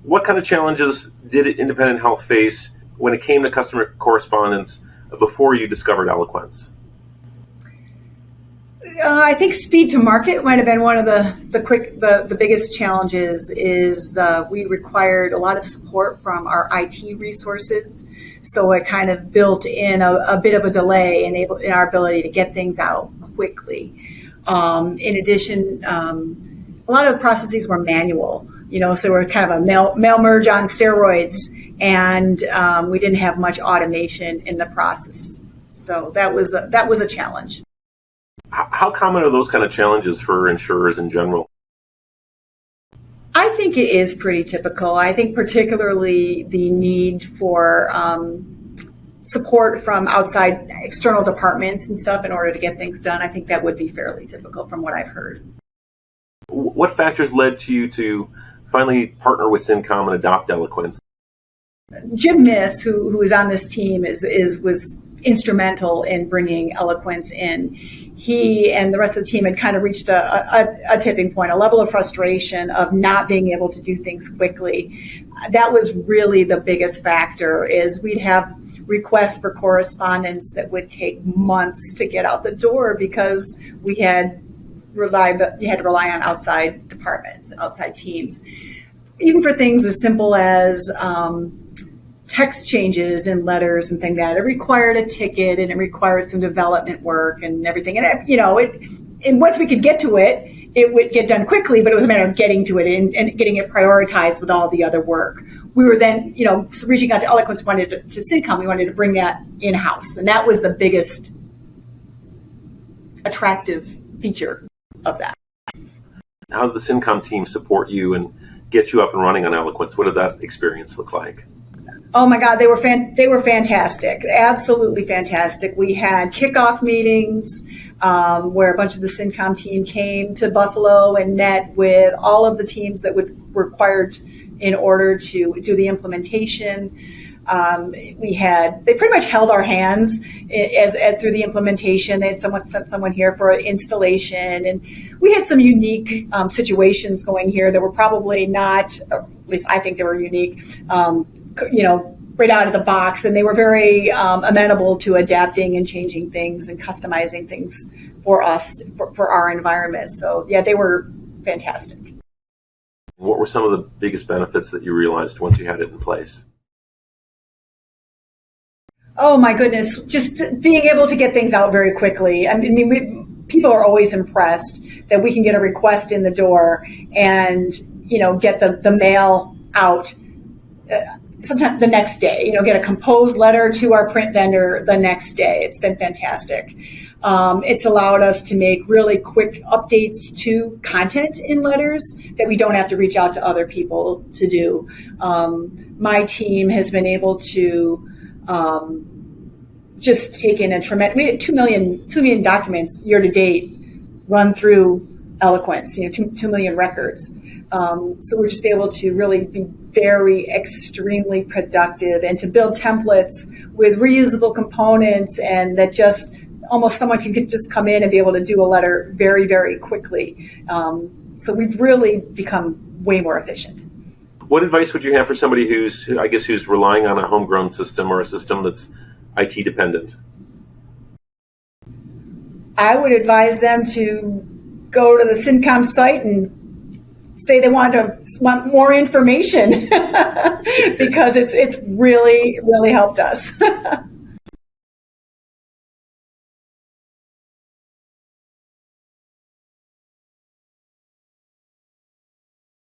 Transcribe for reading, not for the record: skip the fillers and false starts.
What kind of challenges did Independent Health face when it came to customer correspondence before you discovered Eloquence? I think speed to market might have been one of the biggest challenges. Is we required a lot of support from our IT resources, so it kind of built in a bit of a delay in our ability to get things out quickly. In addition, a lot of the processes were manual, so we're kind of a mail merge on steroids, and we didn't have much automation in the process. So that was a challenge. How common are those kind of challenges for insurers in general? I think it is pretty typical. I think particularly the need for support from outside external departments and stuff in order to get things done. I think that would be fairly typical from what I've heard. What factors led to you to finally partner with Cincom and adopt Eloquence? Jim Niss, who is on this team, was instrumental in bringing Eloquence in. He and the rest of the team had kind of reached a tipping point, a level of frustration of not being able to do things quickly. That was really the biggest factor. Is we'd have requests for correspondence that would take months to get out the door because you had to rely on outside departments, outside teams, even for things as simple as text changes and letters and things like that. It required a ticket and it required some development work and everything. And once we could get to it, it would get done quickly, but it was a matter of getting to it and getting it prioritized with all the other work. We were then, reaching out to Eloquence, to Cincom, we wanted to bring that in-house. And that was the biggest attractive feature of that. How did the Cincom team support you and get you up and running on Eloquence? What did that experience look like? Oh my God, they were fantastic, absolutely fantastic. We had kickoff meetings where a bunch of the Cincom team came to Buffalo and met with all of the teams that were required in order to do the implementation. They pretty much held our hands as through the implementation. They had sent someone here for installation, and we had some unique situations going here that were probably not, at least I think they were unique, right out of the box, and they were very amenable to adapting and changing things and customizing things for us, for our environment. So yeah, they were fantastic. What were some of the biggest benefits that you realized once you had it in place? Oh my goodness, just being able to get things out very quickly. I mean, people are always impressed that we can get a request in the door and, get the mail out sometime the next day, get a composed letter to our print vendor the next day. It's been fantastic. It's allowed us to make really quick updates to content in letters that we don't have to reach out to other people to do. My team has been able to just take in we had 2 million documents year to date run through Eloquence, 2 million records. So we're just able to really be very extremely productive and to build templates with reusable components, and that just almost someone can just come in and be able to do a letter very, very quickly. So we've really become way more efficient. What advice would you have for somebody who's relying on a homegrown system or a system that's IT dependent? I would advise them to go to the Cincom site and say they want more information because it's really, really helped us.